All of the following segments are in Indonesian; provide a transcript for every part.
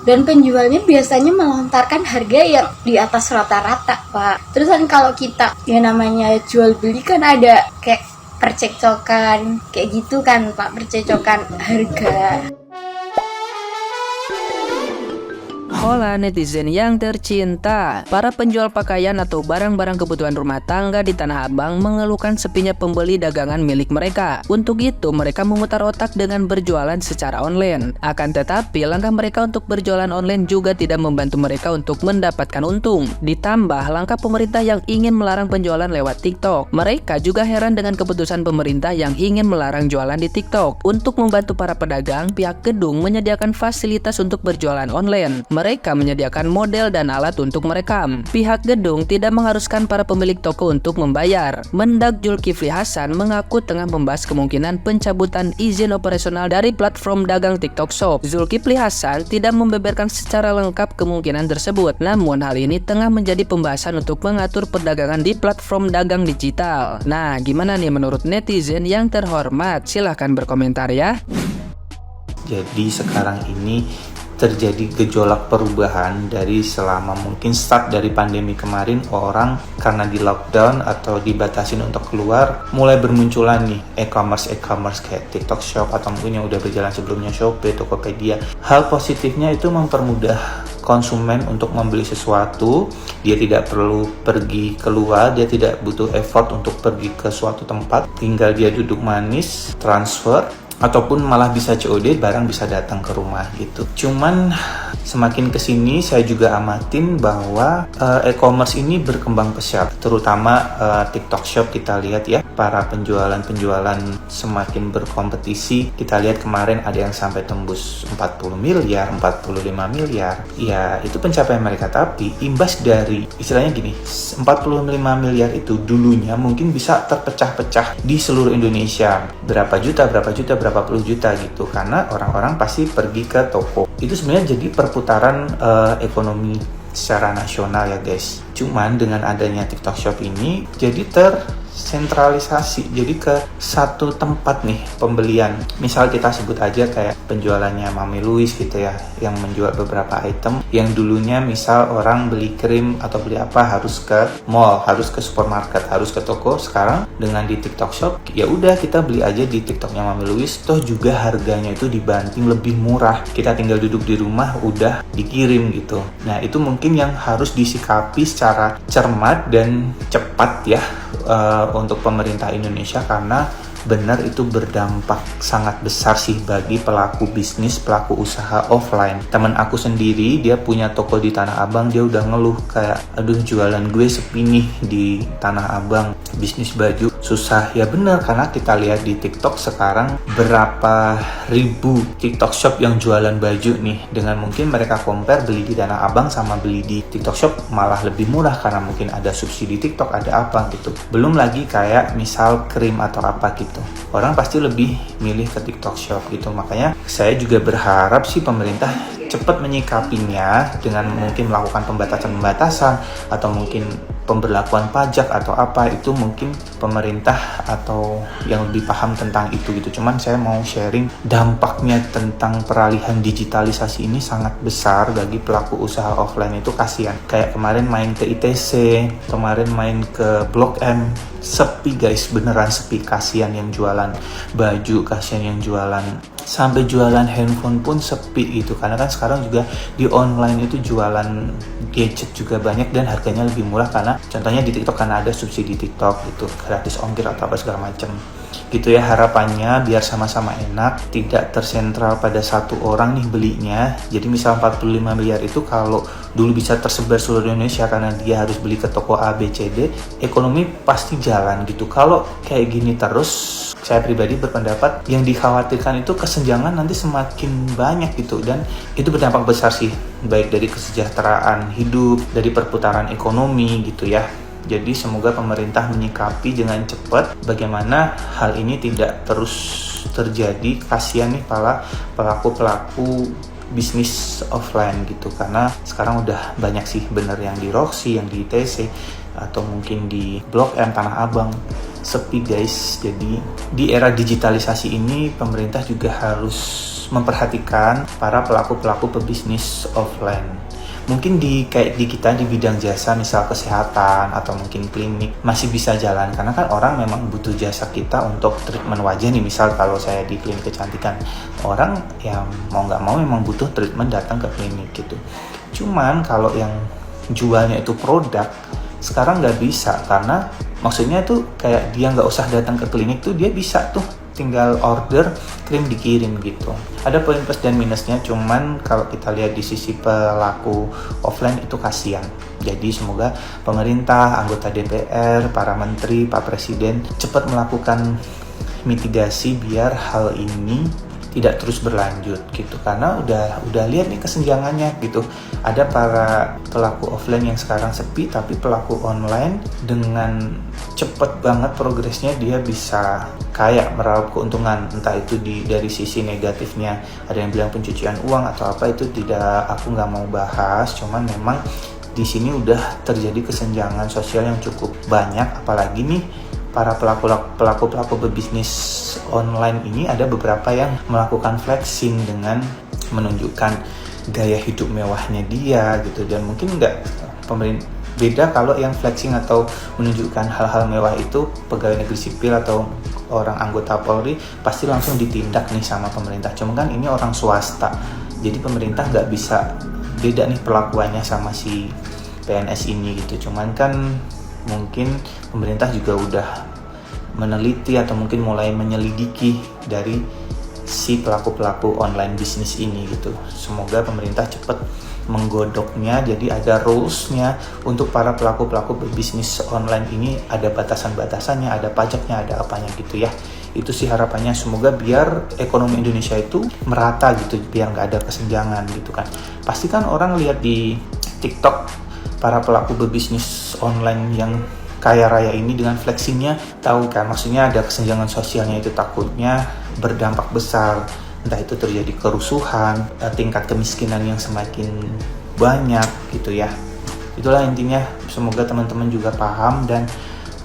dan penjualnya biasanya melontarkan harga yang di atas rata-rata, Pak. Terus kan kalau kita yang namanya jual beli kan ada kayak percekcokan kayak gitu kan, Pak, percekcokan harga. Hola netizen yang tercinta, para penjual pakaian atau barang-barang kebutuhan rumah tangga di Tanah Abang mengeluhkan sepinya pembeli dagangan milik mereka. Untuk itu mereka memutar otak dengan berjualan secara online. Akan tetapi langkah mereka untuk berjualan online juga tidak membantu mereka untuk mendapatkan untung. Ditambah langkah pemerintah yang ingin melarang penjualan lewat TikTok. Mereka juga heran dengan keputusan pemerintah yang ingin melarang jualan di TikTok. Untuk membantu para pedagang, pihak gedung menyediakan fasilitas untuk berjualan online. Mereka menyediakan model dan alat untuk merekam. Pihak gedung tidak mengharuskan para pemilik toko untuk membayar. Mendak Zulkifli Hasan mengaku tengah membahas kemungkinan pencabutan izin operasional dari platform dagang TikTok Shop. Zulkifli Hasan tidak membeberkan secara lengkap kemungkinan tersebut. Namun hal ini tengah menjadi pembahasan untuk mengatur perdagangan di platform dagang digital. Nah, gimana nih menurut netizen yang terhormat? Silahkan berkomentar ya. Jadi sekarang ini terjadi gejolak perubahan dari selama mungkin start dari pandemi kemarin, orang karena di lockdown atau dibatasin untuk keluar mulai bermunculan nih e-commerce kayak TikTok Shop atau mungkin yang udah berjalan sebelumnya Shopee, Tokopedia. Hal positifnya itu mempermudah konsumen untuk membeli sesuatu. Dia tidak perlu pergi keluar, dia tidak butuh effort untuk pergi ke suatu tempat, tinggal dia duduk manis, transfer, ataupun malah bisa COD, barang bisa datang ke rumah gitu. Cuman semakin kesini saya juga amatin bahwa e-commerce ini berkembang pesat, terutama TikTok Shop. Kita lihat ya, para penjualan semakin berkompetisi. Kita lihat kemarin ada yang sampai tembus 40 miliar, 45 miliar. Ya itu pencapaian mereka, tapi imbas dari istilahnya gini, 45 miliar itu dulunya mungkin bisa terpecah-pecah di seluruh Indonesia. Berapa puluh juta gitu, karena orang-orang pasti pergi ke toko. Itu sebenarnya jadi perputaran ekonomi secara nasional ya guys. Cuman dengan adanya TikTok Shop ini jadi tersentralisasi, jadi ke satu tempat nih pembelian. Misal kita sebut aja kayak penjualannya Mami Louis gitu ya, yang menjual beberapa item yang dulunya misal orang beli krim atau beli apa harus ke mall, harus ke supermarket, harus ke toko. Sekarang dengan di TikTok Shop ya udah kita beli aja di TikToknya Mami Louis, toh juga harganya itu dibanting lebih murah. Kita tinggal duduk di rumah udah dikirim gitu. Nah itu mungkin yang harus disikapi secara cermat dan cepat ya untuk pemerintah Indonesia, karena benar itu berdampak sangat besar sih bagi pelaku bisnis, pelaku usaha offline. Temen aku sendiri, dia punya toko di Tanah Abang, dia udah ngeluh kayak, aduh jualan gue sepi nih di Tanah Abang, bisnis baju susah. Ya benar, karena kita lihat di TikTok sekarang berapa ribu TikTok Shop yang jualan baju nih, dengan mungkin mereka compare beli di Tanah Abang sama beli di TikTok Shop malah lebih murah karena mungkin ada subsidi TikTok, ada apa gitu. Belum lagi kayak misal krim atau apa gitu, orang pasti lebih milih ke TikTok Shop gitu. Makanya saya juga berharap sih pemerintah cepat menyikapinya dengan mungkin melakukan pembatasan atau mungkin pemberlakuan pajak atau apa. Itu mungkin pemerintah atau yang lebih paham tentang itu gitu. Cuman saya mau sharing dampaknya tentang peralihan digitalisasi ini sangat besar bagi pelaku usaha offline. Itu kasihan, kayak kemarin main ke ITC, kemarin main ke Blok M, sepi guys, beneran sepi. Kasihan yang jualan baju, kasihan yang jualan, sampai jualan handphone pun sepi itu. Karena kan sekarang juga di online itu jualan gadget juga banyak dan harganya lebih murah, karena contohnya di TikTok karena ada subsidi TikTok itu, gratis ongkir atau apa segala macam gitu ya. Harapannya biar sama-sama enak, tidak tersentral pada satu orang nih belinya. Jadi misal 45 miliar itu kalau dulu bisa tersebar seluruh Indonesia karena dia harus beli ke toko A, B, C, D, ekonomi pasti jalan gitu. Kalau kayak gini terus, saya pribadi berpendapat yang dikhawatirkan itu kesenjangan nanti semakin banyak gitu, dan itu berdampak besar sih, baik dari kesejahteraan hidup, dari perputaran ekonomi gitu ya. Jadi semoga pemerintah menyikapi dengan cepat bagaimana hal ini tidak terus terjadi. Kasihan nih para pelaku bisnis offline gitu, karena sekarang udah banyak sih bener yang di Roxy, yang di ITC, atau mungkin di Blok M, Tanah Abang, sepi guys. Jadi di era digitalisasi ini pemerintah juga harus memperhatikan para pelaku-pelaku pebisnis offline. Mungkin kayak di kita di bidang jasa, misal kesehatan atau mungkin klinik masih bisa jalan, karena kan orang memang butuh jasa kita untuk treatment wajah nih. Misal kalau saya di klinik kecantikan, orang yang mau nggak mau memang butuh treatment datang ke klinik gitu. Cuman kalau yang jualnya itu produk, sekarang nggak bisa, karena maksudnya tuh kayak dia nggak usah datang ke klinik tuh, dia bisa tuh tinggal order, krim dikirim gitu. Ada poin plus dan minusnya, cuman kalau kita lihat di sisi pelaku offline itu kasihan. Jadi semoga pemerintah, anggota DPR, para menteri, Pak Presiden cepat melakukan mitigasi biar hal ini tidak terus berlanjut gitu, karena udah lihat nih kesenjangannya gitu. Ada para pelaku offline yang sekarang sepi, tapi pelaku online dengan cepet banget progresnya dia bisa kayak meraup keuntungan, entah itu dari sisi negatifnya, ada yang bilang pencucian uang atau apa, itu aku nggak mau bahas. Cuman memang di sini udah terjadi kesenjangan sosial yang cukup banyak, apalagi nih para pelaku berbisnis online ini ada beberapa yang melakukan flexing dengan menunjukkan gaya hidup mewahnya dia gitu. Dan mungkin beda kalau yang flexing atau menunjukkan hal-hal mewah itu pegawai negeri sipil atau orang anggota Polri, pasti langsung ditindak nih sama pemerintah. Cuma kan ini orang swasta, jadi pemerintah nggak bisa beda nih perlakuannya sama si PNS ini gitu. Cuman kan mungkin pemerintah juga udah meneliti atau mungkin mulai menyelidiki dari si pelaku-pelaku online bisnis ini gitu. Semoga pemerintah cepat menggodoknya, jadi ada rules-nya untuk para pelaku-pelaku berbisnis online ini, ada batasan-batasannya, ada pajaknya, ada apanya gitu ya. Itu sih harapannya, semoga biar ekonomi Indonesia itu merata gitu, biar nggak ada kesenjangan gitu kan. Pasti kan orang lihat di TikTok para pelaku berbisnis online yang kaya raya ini dengan flexingnya, tahu kan maksudnya ada kesenjangan sosialnya, itu takutnya berdampak besar, entah itu terjadi kerusuhan, tingkat kemiskinan yang semakin banyak gitu ya. Itulah intinya, semoga teman-teman juga paham dan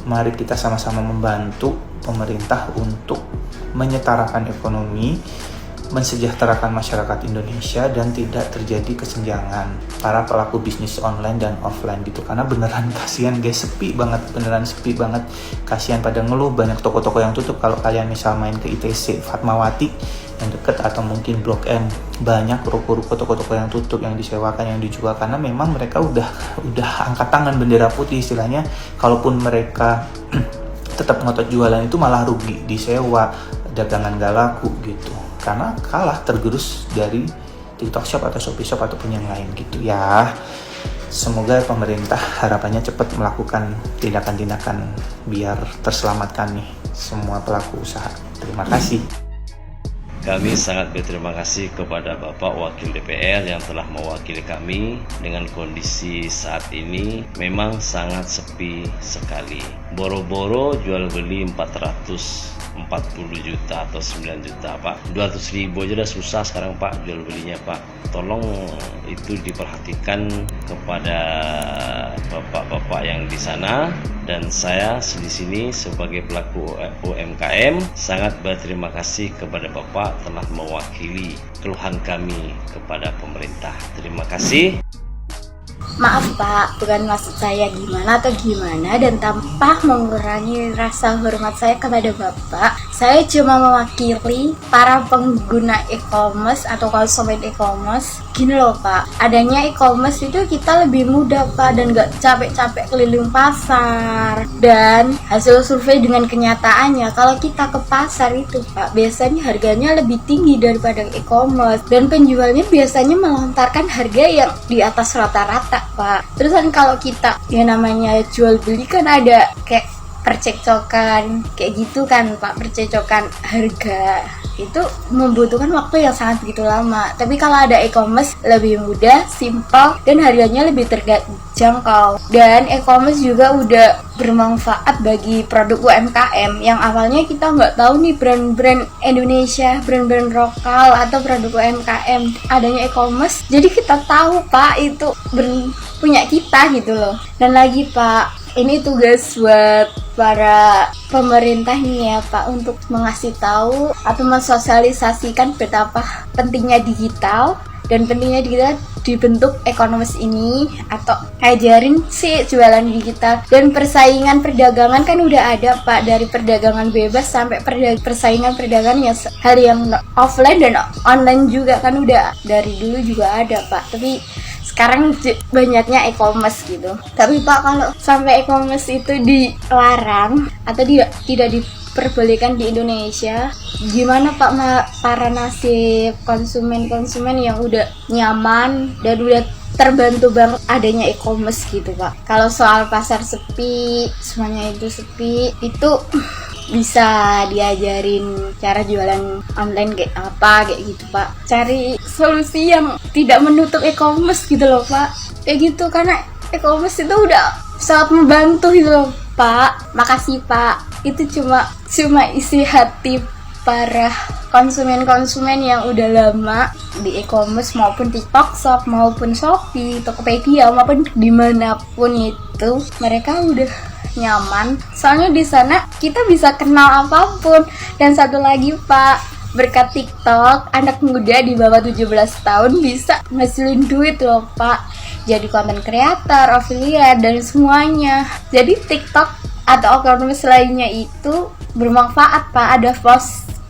mari kita sama-sama membantu pemerintah untuk menyetarakan ekonomi, mensejahterakan masyarakat Indonesia dan tidak terjadi kesenjangan para pelaku bisnis online dan offline gitu. Karena beneran kasihan guys, sepi banget, beneran sepi banget. Kasihan pada ngeluh banyak toko-toko yang tutup. Kalau kalian misal main ke ITC Fatmawati yang deket atau mungkin Blok M, banyak ruko-ruko toko-toko yang tutup, yang disewakan, yang dijual, karena memang mereka udah angkat tangan bendera putih istilahnya. Kalaupun mereka tetap ngotot jualan itu malah rugi, disewa, dagangan gak laku gitu, karena kalah tergerus dari TikTok Shop atau Shopee Shop ataupun yang lain gitu ya. Semoga pemerintah harapannya cepat melakukan tindakan-tindakan biar terselamatkan nih semua pelaku usaha. Terima kasih. Kami sangat berterima kasih kepada Bapak Wakil DPR yang telah mewakili kami. Dengan kondisi saat ini memang sangat sepi sekali. Boro-boro jual beli 440 juta atau 9 juta Pak, 200 ribu aja udah susah sekarang Pak jual belinya Pak. Tolong itu diperhatikan kepada bapak-bapak yang di sana, dan saya di sini sebagai pelaku UMKM sangat berterima kasih kepada Bapak telah mewakili keluhan kami kepada pemerintah. Terima kasih. Maaf Pak, bukan maksud saya gimana atau gimana, dan tanpa mengurangi rasa hormat saya kepada Bapak, saya cuma mewakili para pengguna e-commerce atau konsumen e-commerce. Gini loh Pak, adanya e-commerce itu kita lebih mudah Pak, dan gak capek-capek keliling pasar. Dan hasil survei dengan kenyataannya, kalau kita ke pasar itu Pak, biasanya harganya lebih tinggi daripada e-commerce, dan penjualnya biasanya melontarkan harga yang di atas rata-rata Pak. Terus kan kalau kita yang namanya jual beli kan ada kayak percekcokan kayak gitu kan Pak, percekcokan harga itu membutuhkan waktu yang sangat begitu lama. Tapi kalau ada e-commerce lebih mudah, simple, dan harganya lebih terjangkau. Dan e-commerce juga udah bermanfaat bagi produk UMKM yang awalnya kita nggak tahu nih brand-brand Indonesia, brand-brand lokal atau produk UMKM. Adanya e-commerce, jadi kita tahu Pak itu punya kita gitu loh. Dan lagi Pak, ini tugas buat para pemerintah nih ya Pak, untuk mengasih tahu atau mensosialisasikan betapa pentingnya digital dan pentingnya digital dibentuk ekonomis ini, atau ajarin sih jualan digital. Dan persaingan perdagangan kan udah ada Pak, dari perdagangan bebas sampai persaingan perdagangan ya hal yang offline dan online juga kan udah dari dulu juga ada Pak. Tapi sekarang banyaknya e-commerce gitu. Tapi Pak, kalau sampai e-commerce itu dilarang atau tidak diperbolehkan di Indonesia, gimana Pak para nasib konsumen yang udah nyaman dan udah terbantu banget adanya e-commerce gitu Pak? Kalau soal pasar sepi, semuanya itu sepi, itu bisa diajarin cara jualan online kayak apa, kayak gitu Pak. Cari solusi yang tidak menutup e-commerce gitu loh Pak, kayak gitu, karena e-commerce itu udah sangat membantu gitu loh Pak. Makasih Pak, itu cuma isi hati para konsumen yang udah lama di e-commerce, maupun TikTok Shop, maupun Shopee, Tokopedia, maupun dimanapun itu, mereka udah nyaman. Soalnya di sana kita bisa kenal apapun. Dan satu lagi Pak, berkat TikTok, anak muda di bawah 17 tahun bisa ngasilin duit loh Pak, jadi konten kreator, affiliate, dan semuanya. Jadi TikTok atau ekonomis lainnya itu bermanfaat Pak, ada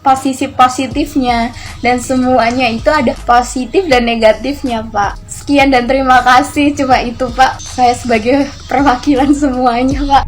posisi positifnya, dan semuanya itu ada positif dan negatifnya Pak. Sekian dan terima kasih, cuma itu Pak, saya sebagai perwakilan semuanya Pak.